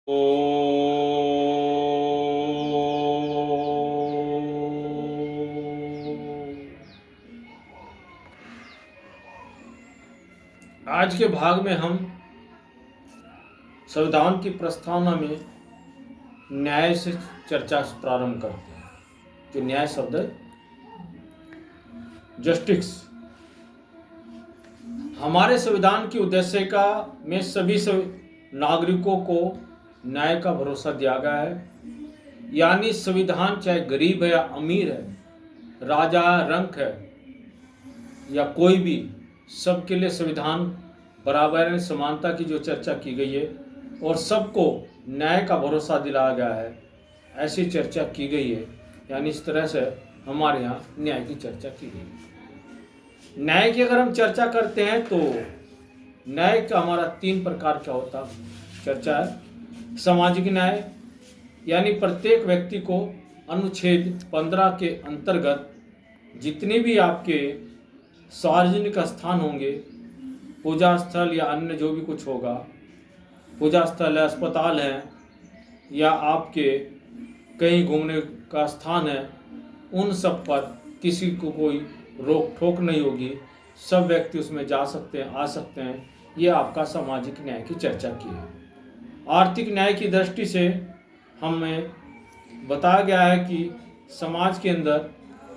ओ आज के भाग में हम संविधान की प्रस्तावना में न्याय से चर्चा प्रारंभ करते हैं। जो न्याय शब्द है, जस्टिस, हमारे संविधान की उद्देश्य का में सभी नागरिकों को न्याय का भरोसा दिया गया है। यानी संविधान चाहे गरीब है या अमीर है, राजा रंक है या कोई भी, सबके लिए संविधान बराबर समानता की जो चर्चा की गई है और सबको न्याय का भरोसा दिलाया गया है, ऐसी चर्चा की गई है। यानी इस तरह से हमारे यहाँ न्याय की चर्चा की गई है। न्याय की अगर हम चर्चा करते हैं तो न्याय का हमारा 3 प्रकार का होता चर्चा है। सामाजिक न्याय, यानी प्रत्येक व्यक्ति को अनुच्छेद 15 के अंतर्गत जितने भी आपके सार्वजनिक स्थान होंगे, पूजा स्थल या अन्य जो भी कुछ होगा, पूजा स्थल है, अस्पताल है या आपके कहीं घूमने का स्थान है, उन सब पर किसी को कोई रोक टोक नहीं होगी। सब व्यक्ति उसमें जा सकते हैं, आ सकते हैं। ये आपका सामाजिक न्याय की चर्चा की है। आर्थिक न्याय की दृष्टि से हमें बताया गया है कि समाज के अंदर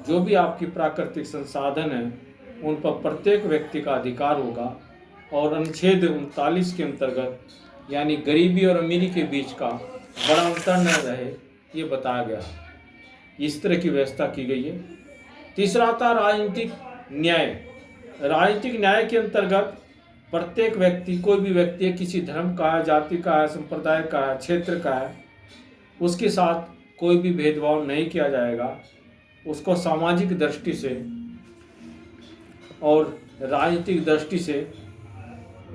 जो भी आपकी प्राकृतिक संसाधन है, उन पर प्रत्येक व्यक्ति का अधिकार होगा और अनुच्छेद 39 के अंतर्गत यानी गरीबी और अमीरी के बीच का बड़ा अंतर न रहे, ये बताया गया। इस तरह की व्यवस्था की गई है। तीसरा आता राजनीतिक न्याय। राजनीतिक न्याय के अंतर्गत प्रत्येक व्यक्ति, कोई भी व्यक्ति है, किसी धर्म का है, जाति का है, संप्रदाय का है, क्षेत्र का है, उसके साथ कोई भी भेदभाव नहीं किया जाएगा। उसको सामाजिक दृष्टि से और राजनीतिक दृष्टि से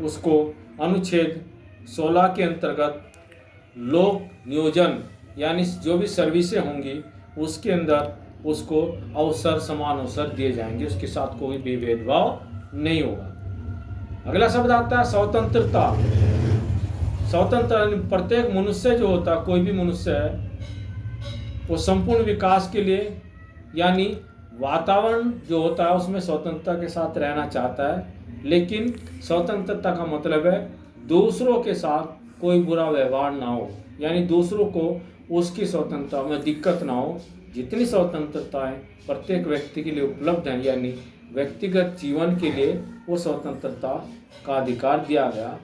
उसको अनुच्छेद 16 के अंतर्गत लोक नियोजन यानी जो भी सर्विसें होंगी उसके अंदर उसको अवसर, समान अवसर दिए जाएंगे। उसके साथ कोई भी भेदभाव नहीं होगा। अगला शब्द आता है स्वतंत्रता। स्वतंत्र प्रत्येक मनुष्य जो होता है, कोई भी मनुष्य है, वो संपूर्ण विकास के लिए यानी वातावरण जो होता है उसमें स्वतंत्रता के साथ रहना चाहता है। लेकिन स्वतंत्रता का मतलब है दूसरों के साथ कोई बुरा व्यवहार ना हो, यानी दूसरों को उसकी स्वतंत्रता में दिक्कत ना हो। जितनी स्वतंत्रताएं प्रत्येक व्यक्ति के लिए उपलब्ध हैं, यानी व्यक्तिगत जीवन के लिए वो स्वतंत्रता का अधिकार दिया गया।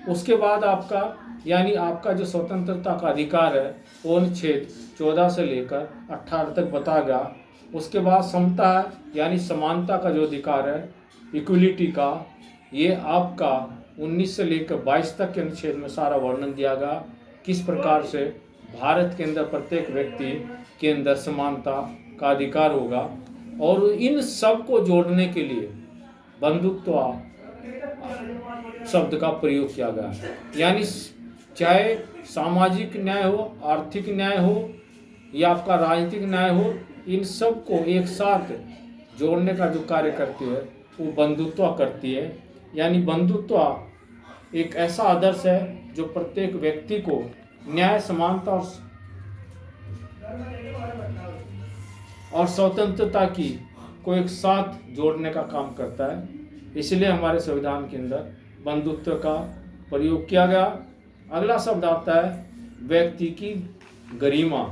उसके बाद आपका जो स्वतंत्रता का अधिकार है वो अनुच्छेद 14 से लेकर 18 तक बताया गया। उसके बाद समता यानी समानता का जो अधिकार है, इक्वलिटी का, ये आपका 19 से लेकर 22 तक के अनुच्छेद में सारा वर्णन दिया गया। किस प्रकार से भारत के अंदर प्रत्येक व्यक्ति के अंदर समानता का अधिकार होगा। और इन सब को जोड़ने के लिए बंधुत्व शब्द का प्रयोग किया गया है। यानी चाहे सामाजिक न्याय हो, आर्थिक न्याय हो या आपका राजनीतिक न्याय हो, इन सब को एक साथ जोड़ने का जो कार्य करती है वो बंधुत्व करती है। यानी बंधुत्व एक ऐसा आदर्श है जो प्रत्येक व्यक्ति को न्याय, समानता और स्वतंत्रता को एक साथ जोड़ने का काम करता है। इसलिए हमारे संविधान के अंदर बंधुत्व का प्रयोग किया गया। अगला शब्द आता है व्यक्ति की गरिमा।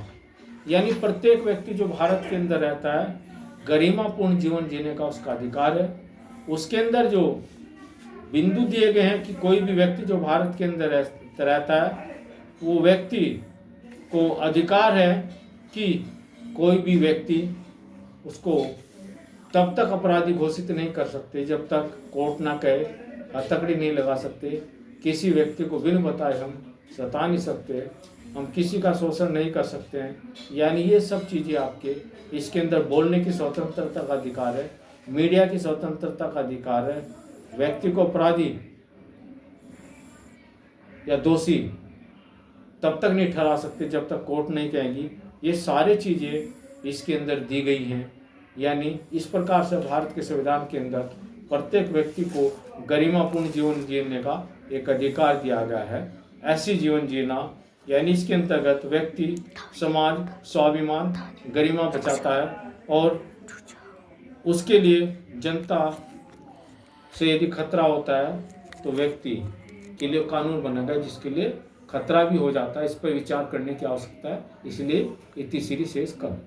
यानी प्रत्येक व्यक्ति जो भारत के अंदर रहता है, गरिमापूर्ण जीवन जीने का उसका अधिकार है। उसके अंदर जो बिंदु दिए गए हैं कि कोई भी व्यक्ति जो भारत के अंदर रहता है, वो व्यक्ति को अधिकार है कि कोई भी व्यक्ति उसको तब तक अपराधी घोषित नहीं कर सकते जब तक कोर्ट ना कहे, हथकड़ी नहीं लगा सकते, किसी व्यक्ति को बिन बताए हम सता नहीं सकते, हम किसी का शोषण नहीं कर सकते हैं। यानी ये सब चीज़ें आपके इसके अंदर बोलने की स्वतंत्रता का अधिकार है, मीडिया की स्वतंत्रता का अधिकार है, व्यक्ति को अपराधी या दोषी तब तक नहीं ठहरा सकते जब तक कोर्ट नहीं कहेगी। ये सारी चीज़ें इसके अंदर दी गई हैं। यानी इस प्रकार से भारत के संविधान के अंदर प्रत्येक व्यक्ति को गरिमापूर्ण जीवन जीने का एक अधिकार दिया गया है। ऐसी जीवन जीना, यानी इसके अंतर्गत व्यक्ति समाज, स्वाभिमान, गरिमा बचाता है और उसके लिए जनता से यदि खतरा होता है तो व्यक्ति के लिए कानून बनेगा जिसके लिए खतरा भी हो जाता है। इस पर विचार करने की आवश्यकता है, इसलिए इति श्री शेष कर।